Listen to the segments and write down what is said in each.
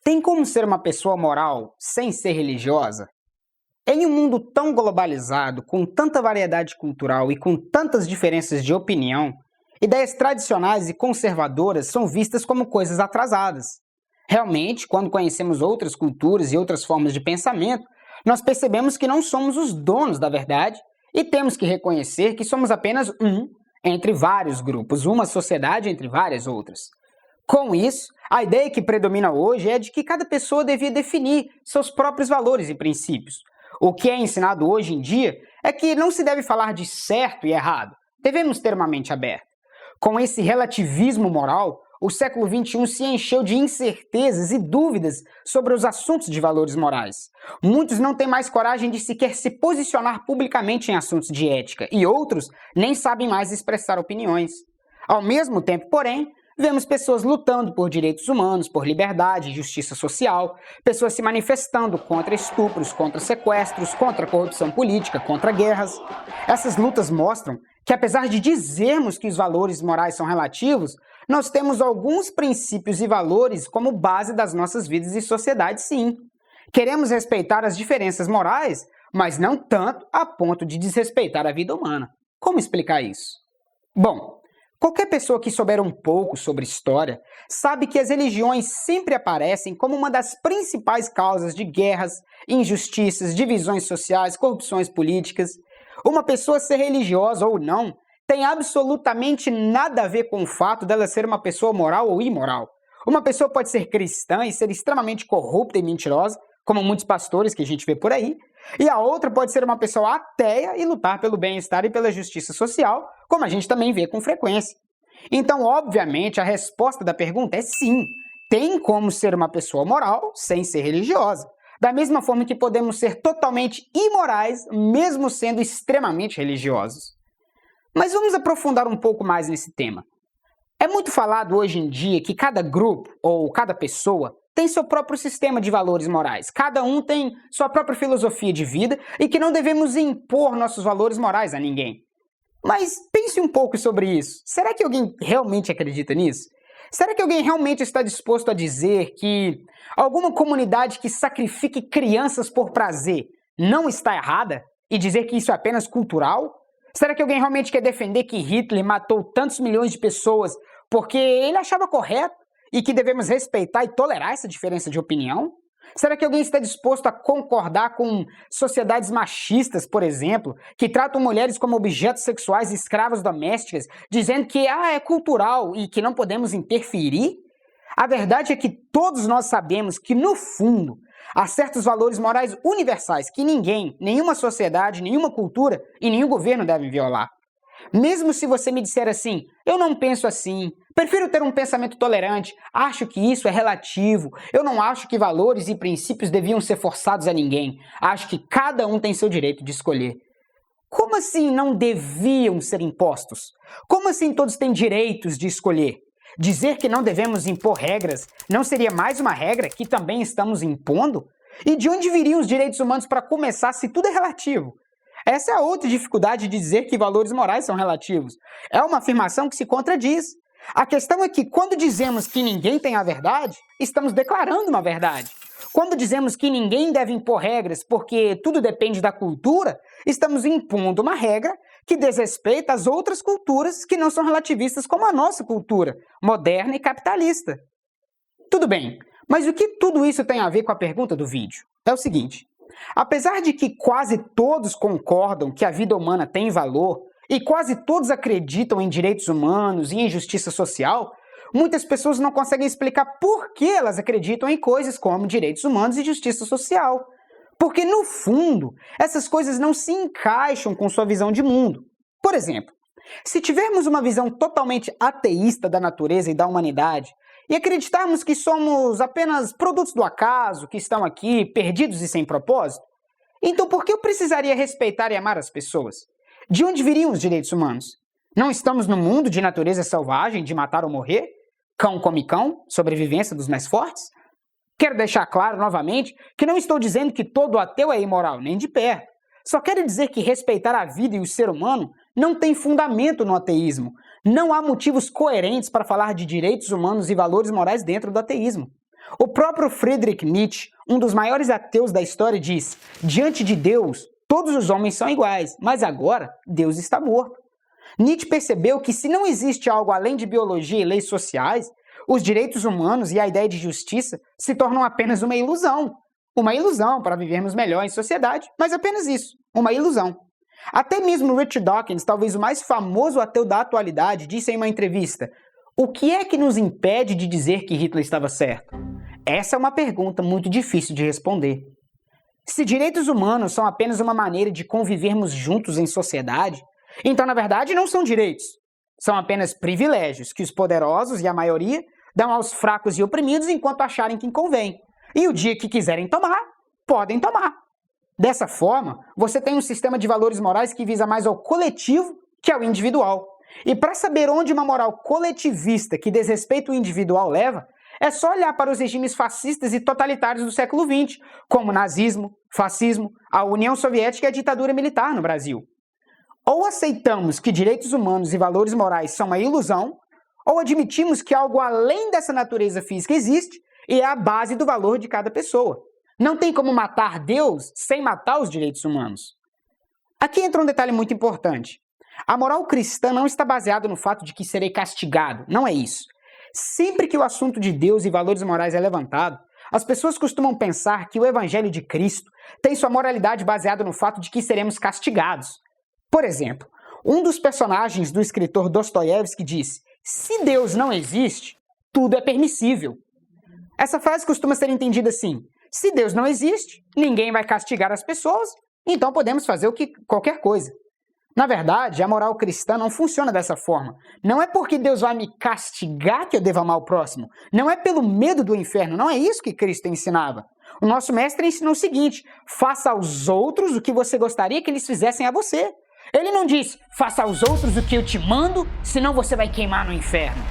Tem como ser uma pessoa moral sem ser religiosa? Em um mundo tão globalizado, com tanta variedade cultural e com tantas diferenças de opinião, ideias tradicionais e conservadoras são vistas como coisas atrasadas. Realmente, quando conhecemos outras culturas e outras formas de pensamento, nós percebemos que não somos os donos da verdade e temos que reconhecer que somos apenas um entre vários grupos, uma sociedade entre várias outras. Com isso, a ideia que predomina hoje é de que cada pessoa devia definir seus próprios valores e princípios. O que é ensinado hoje em dia é que não se deve falar de certo e errado, devemos ter uma mente aberta. Com esse relativismo moral, o século XXI se encheu de incertezas e dúvidas sobre os assuntos de valores morais. Muitos não têm mais coragem de sequer se posicionar publicamente em assuntos de ética, e outros nem sabem mais expressar opiniões. Ao mesmo tempo, porém, vemos pessoas lutando por direitos humanos, por liberdade e justiça social, pessoas se manifestando contra estupros, contra sequestros, contra corrupção política, contra guerras. Essas lutas mostram que, apesar de dizermos que os valores morais são relativos, nós temos alguns princípios e valores como base das nossas vidas e sociedades, sim. Queremos respeitar as diferenças morais, mas não tanto a ponto de desrespeitar a vida humana. Como explicar isso? Bom, qualquer pessoa que souber um pouco sobre história sabe que as religiões sempre aparecem como uma das principais causas de guerras, injustiças, divisões sociais, corrupções políticas. Uma pessoa ser religiosa ou não tem absolutamente nada a ver com o fato dela ser uma pessoa moral ou imoral. Uma pessoa pode ser cristã e ser extremamente corrupta e mentirosa, como muitos pastores que a gente vê por aí, e a outra pode ser uma pessoa ateia e lutar pelo bem-estar e pela justiça social, como a gente também vê com frequência. Então, obviamente, a resposta da pergunta é sim, tem como ser uma pessoa moral sem ser religiosa. Da mesma forma que podemos ser totalmente imorais, mesmo sendo extremamente religiosos. Mas vamos aprofundar um pouco mais nesse tema. É muito falado hoje em dia que cada grupo ou cada pessoa tem seu próprio sistema de valores morais. Cada um tem sua própria filosofia de vida e que não devemos impor nossos valores morais a ninguém. Mas pense um pouco sobre isso. Será que alguém realmente acredita nisso? Será que alguém realmente está disposto a dizer que alguma comunidade que sacrifique crianças por prazer não está errada? E dizer que isso é apenas cultural? Será que alguém realmente quer defender que Hitler matou tantos milhões de pessoas porque ele achava correto e que devemos respeitar e tolerar essa diferença de opinião? Será que alguém está disposto a concordar com sociedades machistas, por exemplo, que tratam mulheres como objetos sexuais e escravas domésticas, dizendo que é cultural e que não podemos interferir? A verdade é que todos nós sabemos que, no fundo, há certos valores morais universais que ninguém, nenhuma sociedade, nenhuma cultura e nenhum governo devem violar. Mesmo se você me disser assim, eu não penso assim, prefiro ter um pensamento tolerante, acho que isso é relativo, eu não acho que valores e princípios deviam ser forçados a ninguém, acho que cada um tem seu direito de escolher. Como assim não deviam ser impostos? Como assim todos têm direitos de escolher? Dizer que não devemos impor regras não seria mais uma regra que também estamos impondo? E de onde viriam os direitos humanos para começar se tudo é relativo? Essa é a outra dificuldade de dizer que valores morais são relativos. É uma afirmação que se contradiz. A questão é que quando dizemos que ninguém tem a verdade, estamos declarando uma verdade. Quando dizemos que ninguém deve impor regras porque tudo depende da cultura, estamos impondo uma regra que desrespeita as outras culturas que não são relativistas como a nossa cultura, moderna e capitalista. Tudo bem, mas o que tudo isso tem a ver com a pergunta do vídeo? É o seguinte. Apesar de que quase todos concordam que a vida humana tem valor e quase todos acreditam em direitos humanos e em justiça social, muitas pessoas não conseguem explicar por que elas acreditam em coisas como direitos humanos e justiça social. Porque, no fundo, essas coisas não se encaixam com sua visão de mundo. Por exemplo, se tivermos uma visão totalmente ateísta da natureza e da humanidade, e acreditarmos que somos apenas produtos do acaso, que estão aqui perdidos e sem propósito, então por que eu precisaria respeitar e amar as pessoas? De onde viriam os direitos humanos? Não estamos no mundo de natureza selvagem, de matar ou morrer? Cão come cão, sobrevivência dos mais fortes? Quero deixar claro novamente que não estou dizendo que todo ateu é imoral, nem de perto. Só quero dizer que respeitar a vida e o ser humano não tem fundamento no ateísmo. Não há motivos coerentes para falar de direitos humanos e valores morais dentro do ateísmo. O próprio Friedrich Nietzsche, um dos maiores ateus da história, diz: diante de Deus, todos os homens são iguais, mas agora Deus está morto. Nietzsche percebeu que se não existe algo além de biologia e leis sociais, os direitos humanos e a ideia de justiça se tornam apenas uma ilusão. Uma ilusão para vivermos melhor em sociedade, mas apenas isso, uma ilusão. Até mesmo Richard Dawkins, talvez o mais famoso ateu da atualidade, disse em uma entrevista: o que é que nos impede de dizer que Hitler estava certo? Essa é uma pergunta muito difícil de responder. Se direitos humanos são apenas uma maneira de convivermos juntos em sociedade, então na verdade não são direitos. São apenas privilégios que os poderosos e a maioria dão aos fracos e oprimidos enquanto acharem que convém. E o dia que quiserem tomar, podem tomar. Dessa forma, você tem um sistema de valores morais que visa mais ao coletivo que ao individual. E para saber onde uma moral coletivista que desrespeita o individual leva, é só olhar para os regimes fascistas e totalitários do século XX, como o nazismo, fascismo, a União Soviética e a ditadura militar no Brasil. Ou aceitamos que direitos humanos e valores morais são uma ilusão, ou admitimos que algo além dessa natureza física existe e é a base do valor de cada pessoa. Não tem como matar Deus sem matar os direitos humanos. Aqui entra um detalhe muito importante. A moral cristã não está baseada no fato de que serei castigado, não é isso. Sempre que o assunto de Deus e valores morais é levantado, as pessoas costumam pensar que o Evangelho de Cristo tem sua moralidade baseada no fato de que seremos castigados. Por exemplo, um dos personagens do escritor Dostoiévski disse: se Deus não existe, tudo é permissível. Essa frase costuma ser entendida assim: se Deus não existe, ninguém vai castigar as pessoas, então podemos fazer qualquer coisa. Na verdade, a moral cristã não funciona dessa forma. Não é porque Deus vai me castigar que eu devo amar o próximo. Não é pelo medo do inferno. Não é isso que Cristo ensinava. O nosso mestre ensinou o seguinte: faça aos outros o que você gostaria que eles fizessem a você. Ele não disse: faça aos outros o que eu te mando, senão você vai queimar no inferno.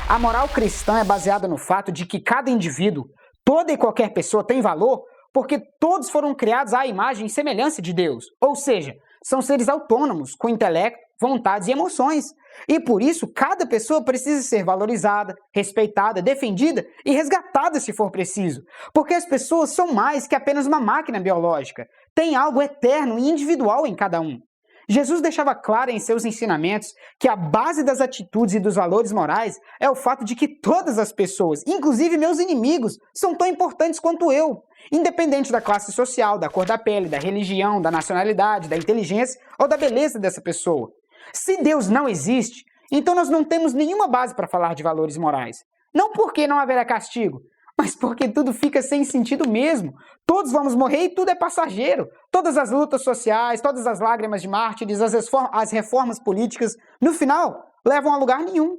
A moral cristã é baseada no fato de que cada indivíduo, toda e qualquer pessoa tem valor porque todos foram criados à imagem e semelhança de Deus. Ou seja, são seres autônomos, com intelecto, vontades e emoções. E por isso, cada pessoa precisa ser valorizada, respeitada, defendida e resgatada se for preciso. Porque as pessoas são mais que apenas uma máquina biológica. Tem algo eterno e individual em cada um. Jesus deixava claro em seus ensinamentos que a base das atitudes e dos valores morais é o fato de que todas as pessoas, inclusive meus inimigos, são tão importantes quanto eu, independente da classe social, da cor da pele, da religião, da nacionalidade, da inteligência ou da beleza dessa pessoa. Se Deus não existe, então nós não temos nenhuma base para falar de valores morais. Não porque não haverá castigo, mas porque tudo fica sem sentido mesmo. Todos vamos morrer e tudo é passageiro. Todas as lutas sociais, todas as lágrimas de mártires, as reformas políticas, no final, levam a lugar nenhum.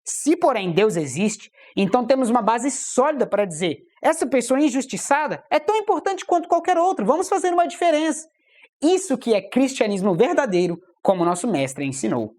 Se, porém, Deus existe, então temos uma base sólida para dizer: essa pessoa injustiçada é tão importante quanto qualquer outro, vamos fazer uma diferença. Isso que é cristianismo verdadeiro, como nosso mestre ensinou.